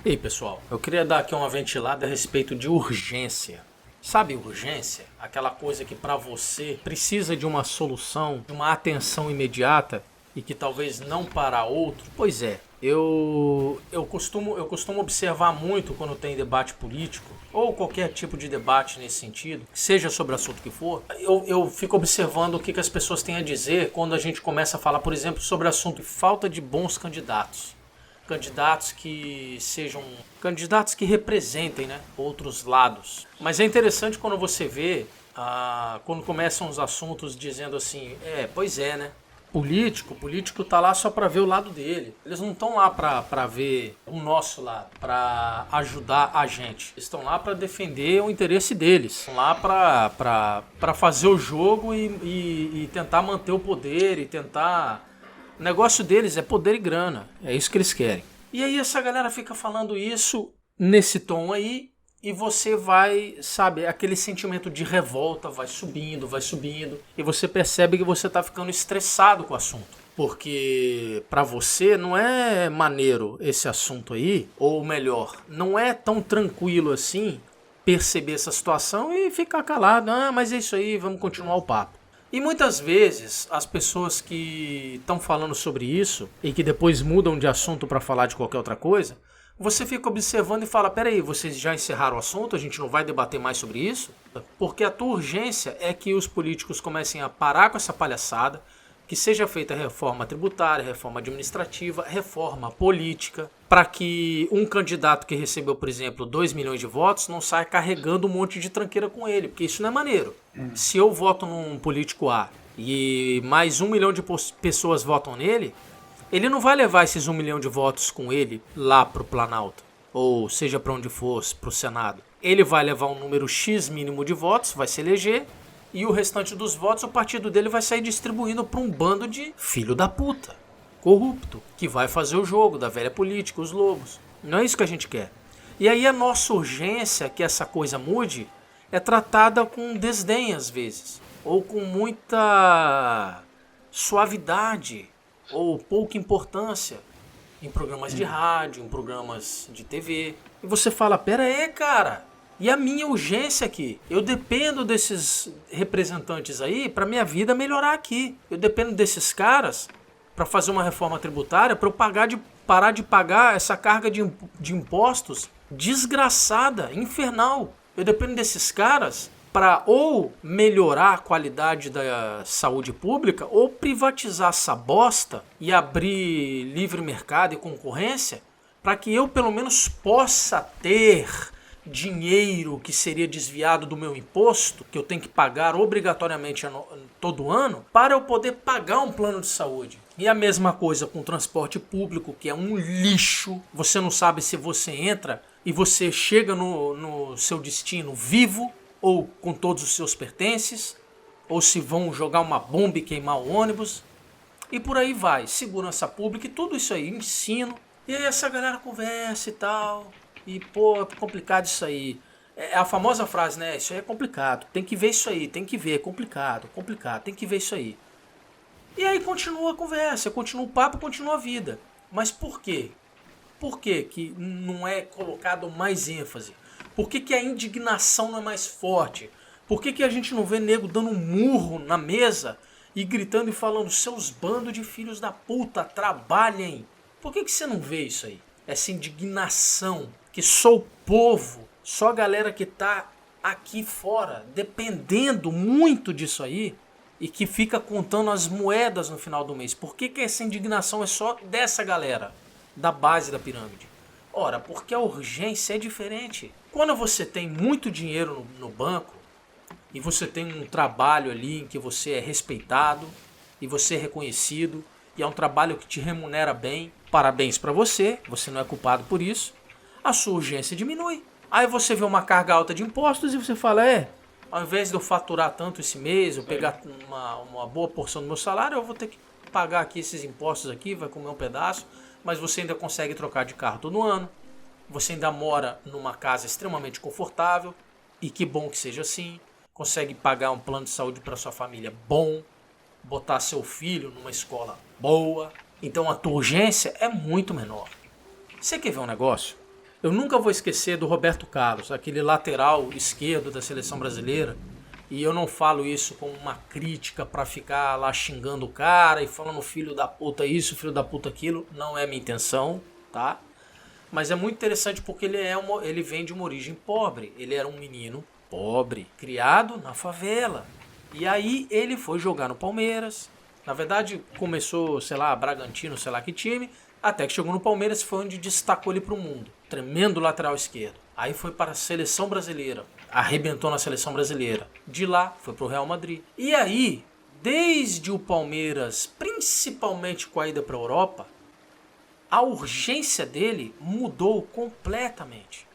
Ei pessoal, eu queria dar aqui uma ventilada a respeito de urgência. Sabe urgência? Aquela coisa que para você precisa de uma solução, de uma atenção imediata e que talvez não para outro? Pois é, eu costumo observar muito quando tem debate político ou qualquer tipo de debate nesse sentido, seja sobre o assunto que for, eu fico observando o que as pessoas têm a dizer quando a gente começa a falar, por exemplo, sobre o assunto de falta de bons candidatos. Candidatos que sejam candidatos que representem, né, outros lados. Mas é interessante quando você vê, quando começam os assuntos dizendo assim, pois é, né? Político tá lá só para ver o lado dele. Eles não estão lá para ver o nosso lado, para ajudar a gente. Eles estão lá para defender o interesse deles. Estão lá para fazer o jogo e tentar manter o poder e tentar. O negócio deles é poder e grana. É isso que eles querem. E aí essa galera fica falando isso nesse tom aí e você vai, sabe, aquele sentimento de revolta vai subindo e você percebe que você tá ficando estressado com o assunto. Porque pra você não é maneiro esse assunto aí, ou melhor, não é tão tranquilo assim perceber essa situação e ficar calado. Ah, mas é isso aí, vamos continuar o papo. E muitas vezes as pessoas que estão falando sobre isso e que depois mudam de assunto para falar de qualquer outra coisa, você fica observando e fala, peraí, vocês já encerraram o assunto, a gente não vai debater mais sobre isso? Porque a tua urgência é que os políticos comecem a parar com essa palhaçada, que seja feita reforma tributária, reforma administrativa, reforma política, para que um candidato que recebeu, por exemplo, 2 milhões de votos não saia carregando um monte de tranqueira com ele, porque isso não é maneiro. Se eu voto num político A e mais 1 milhão de pessoas votam nele, ele não vai levar esses 1 milhão de votos com ele lá pro Planalto, ou seja para onde for, pro Senado. Ele vai levar um número X mínimo de votos, vai se eleger, e o restante dos votos o partido dele vai sair distribuindo para um bando de filho da puta, corrupto, que vai fazer o jogo da velha política, os lobos. Não é isso que a gente quer. E aí a nossa urgência que essa coisa mude é tratada com desdém às vezes, ou com muita suavidade, ou pouca importância em programas de rádio, em programas de TV. E você fala, pera aí, cara, e a minha urgência aqui? Eu dependo desses representantes aí para minha vida melhorar aqui. Eu dependo desses caras para fazer uma reforma tributária, para eu parar de pagar essa carga de impostos desgraçada, infernal. Eu dependo desses caras para ou melhorar a qualidade da saúde pública ou privatizar essa bosta e abrir livre mercado e concorrência para que eu pelo menos possa ter dinheiro que seria desviado do meu imposto, que eu tenho que pagar obrigatoriamente todo ano, para eu poder pagar um plano de saúde. E a mesma coisa com o transporte público, que é um lixo. Você não sabe se você entra e você chega no seu destino vivo ou com todos os seus pertences, ou se vão jogar uma bomba e queimar o ônibus. E por aí vai. Segurança pública e tudo isso aí, ensino. E aí essa galera conversa e tal. E, pô, é complicado isso aí. É a famosa frase, né? Isso aí é complicado. Tem que ver isso aí, tem que ver. É complicado, tem que ver isso aí. E aí continua a conversa, continua o papo, continua a vida. Mas por quê? Por que que não é colocado mais ênfase? Por que que a indignação não é mais forte? Por que que a gente não vê nego dando um murro na mesa e gritando e falando, seus bandos de filhos da puta, trabalhem? Por que que você não vê isso aí? Essa indignação, que só o povo, só a galera que tá aqui fora, dependendo muito disso aí, e que fica contando as moedas no final do mês. Por que que essa indignação é só dessa galera, da base da pirâmide? Ora, porque a urgência é diferente. Quando você tem muito dinheiro no banco, e você tem um trabalho ali em que você é respeitado, e você é reconhecido, e é um trabalho que te remunera bem, parabéns pra você, você não é culpado por isso, a sua urgência diminui. Aí você vê uma carga alta de impostos e você fala, ao invés de eu faturar tanto esse mês, eu pegar uma boa porção do meu salário, eu vou ter que pagar aqui esses impostos aqui, vai comer um pedaço, mas você ainda consegue trocar de carro todo ano, você ainda mora numa casa extremamente confortável, e que bom que seja assim, consegue pagar um plano de saúde para sua família bom, botar seu filho numa escola boa, então a tua urgência é muito menor. Você quer ver um negócio? Eu nunca vou esquecer do Roberto Carlos, aquele lateral esquerdo da seleção brasileira. E eu não falo isso como uma crítica para ficar lá xingando o cara e falando filho da puta isso, filho da puta aquilo. Não é minha intenção, tá? Mas é muito interessante porque ele vem de uma origem pobre. Ele era um menino pobre, criado na favela. E aí ele foi jogar no Palmeiras. Na verdade começou, sei lá, Bragantino, sei lá que time. Até que chegou no Palmeiras e foi onde destacou ele para o mundo. Tremendo lateral esquerdo. Aí foi para a seleção brasileira. Arrebentou na seleção brasileira. De lá foi para o Real Madrid. E aí, desde o Palmeiras, principalmente com a ida para a Europa, a urgência dele mudou completamente.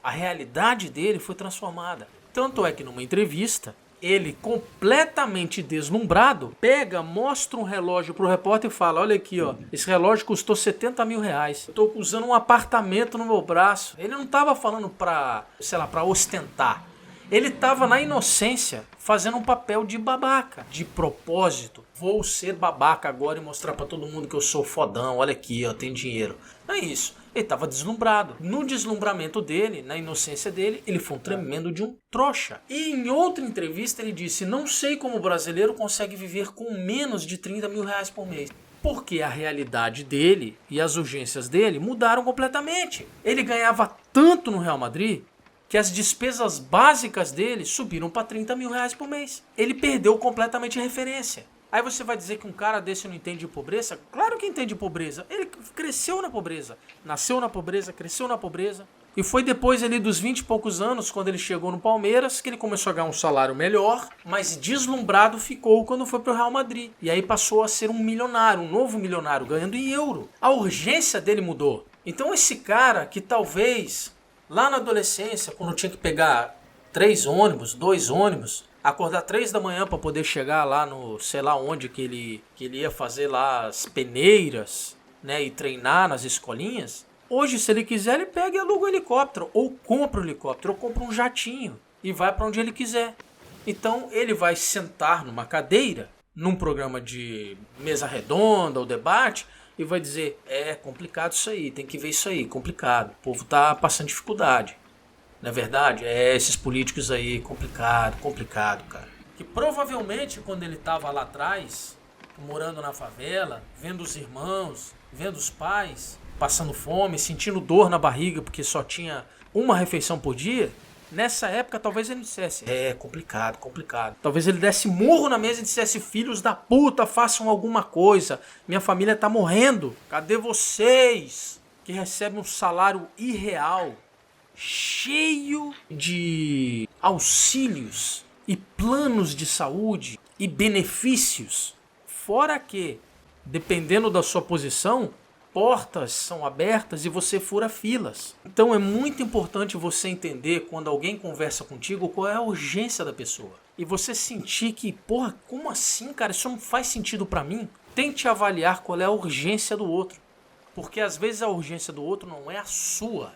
A realidade dele foi transformada. Tanto é que numa entrevista, ele completamente deslumbrado, mostra um relógio pro repórter e fala, olha aqui, ó, esse relógio custou 70 mil reais. Eu tô usando um apartamento no meu braço. Ele não tava falando pra, sei lá, pra ostentar. Ele tava na inocência, fazendo um papel de babaca, de propósito. Vou ser babaca agora e mostrar pra todo mundo que eu sou fodão, olha aqui, ó, tem dinheiro. Não é isso. Ele estava deslumbrado. No deslumbramento dele, na inocência dele, ele foi um tremendo de um trouxa. E em outra entrevista ele disse, não sei como o brasileiro consegue viver com menos de 30 mil reais por mês. Porque a realidade dele e as urgências dele mudaram completamente. Ele ganhava tanto no Real Madrid que as despesas básicas dele subiram para 30 mil reais por mês. Ele perdeu completamente a referência. Aí você vai dizer que um cara desse não entende de pobreza? Claro que entende de pobreza. Ele cresceu na pobreza. Nasceu na pobreza, cresceu na pobreza. E foi depois ali dos 20 e poucos anos, quando ele chegou no Palmeiras, que ele começou a ganhar um salário melhor, mas deslumbrado ficou quando foi pro Real Madrid. E aí passou a ser um milionário, um novo milionário, ganhando em euro. A urgência dele mudou. Então esse cara que talvez lá na adolescência, quando tinha que pegar 3 ônibus, 2 ônibus, acordar 3 da manhã para poder chegar lá no, sei lá onde que ele ia fazer lá as peneiras, né, e treinar nas escolinhas. Hoje, se ele quiser, ele pega e aluga um helicóptero, ou compra um helicóptero, ou compra um jatinho e vai para onde ele quiser. Então, ele vai sentar numa cadeira, num programa de mesa redonda ou debate, e vai dizer, é complicado isso aí, tem que ver isso aí, complicado, o povo tá passando dificuldade. Não é verdade? Esses políticos aí, complicado, cara. Que provavelmente quando ele tava lá atrás, morando na favela, vendo os irmãos, vendo os pais, passando fome, sentindo dor na barriga porque só tinha uma refeição por dia, nessa época talvez ele dissesse, complicado. Talvez ele desse murro na mesa e dissesse, filhos da puta, façam alguma coisa, minha família tá morrendo, cadê vocês que recebem um salário irreal? Cheio de auxílios e planos de saúde e benefícios. Fora que, dependendo da sua posição, portas são abertas e você fura filas. Então é muito importante você entender quando alguém conversa contigo qual é a urgência da pessoa. E você sentir que, porra, como assim, cara? Isso não faz sentido pra mim. Tente avaliar qual é a urgência do outro. Porque às vezes a urgência do outro não é a sua.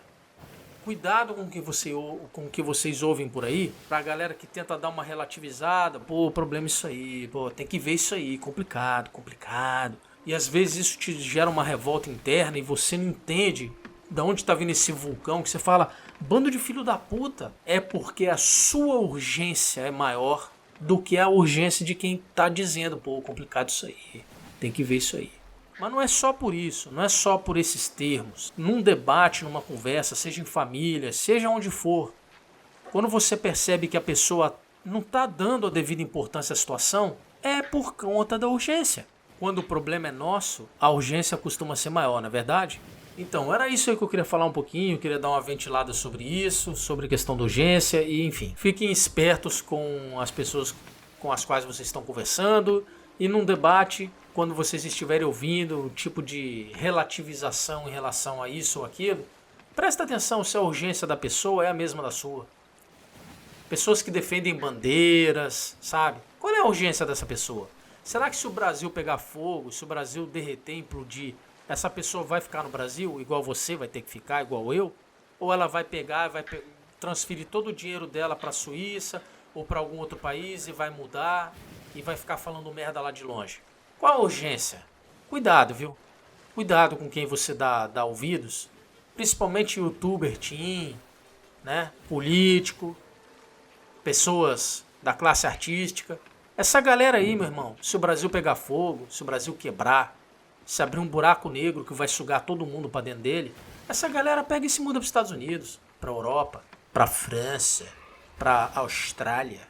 Cuidado com o que vocês ouvem por aí, pra galera que tenta dar uma relativizada, pô, problema isso aí, pô, tem que ver isso aí, complicado. E às vezes isso te gera uma revolta interna e você não entende de onde tá vindo esse vulcão, que você fala, bando de filho da puta. É porque a sua urgência é maior do que a urgência de quem tá dizendo, pô, complicado isso aí, tem que ver isso aí. Mas não é só por isso, não é só por esses termos. Num debate, numa conversa, seja em família, seja onde for, quando você percebe que a pessoa não está dando a devida importância à situação, é por conta da urgência. Quando o problema é nosso, a urgência costuma ser maior, não é verdade? Então, era isso aí que eu queria falar um pouquinho, eu queria dar uma ventilada sobre isso, sobre a questão da urgência e enfim. Fiquem espertos com as pessoas com as quais vocês estão conversando e num debate, quando vocês estiverem ouvindo um tipo de relativização em relação a isso ou aquilo, presta atenção se a urgência da pessoa é a mesma da sua. Pessoas que defendem bandeiras, sabe? Qual é a urgência dessa pessoa? Será que se o Brasil pegar fogo, se o Brasil derreter, implodir, essa pessoa vai ficar no Brasil igual você vai ter que ficar, igual eu? Ou ela vai pegar e vai transferir todo o dinheiro dela para a Suíça ou para algum outro país e vai mudar e vai ficar falando merda lá de longe? Qual a urgência? Cuidado, viu? Cuidado com quem você dá ouvidos, principalmente youtuber, teen, né? Político, pessoas da classe artística. Essa galera aí, meu irmão, se o Brasil pegar fogo, se o Brasil quebrar, se abrir um buraco negro que vai sugar todo mundo para dentro dele, essa galera pega e se muda para os Estados Unidos, para Europa, para França, para Austrália.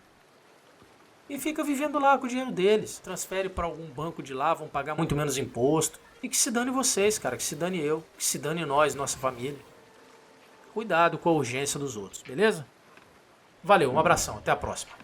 E fica vivendo lá com o dinheiro deles. Transfere para algum banco de lá, vão pagar muito menos imposto. E que se dane vocês, cara, que se dane eu, que se dane nós, nossa família. Cuidado com a urgência dos outros, beleza? Valeu, um abração, até a próxima.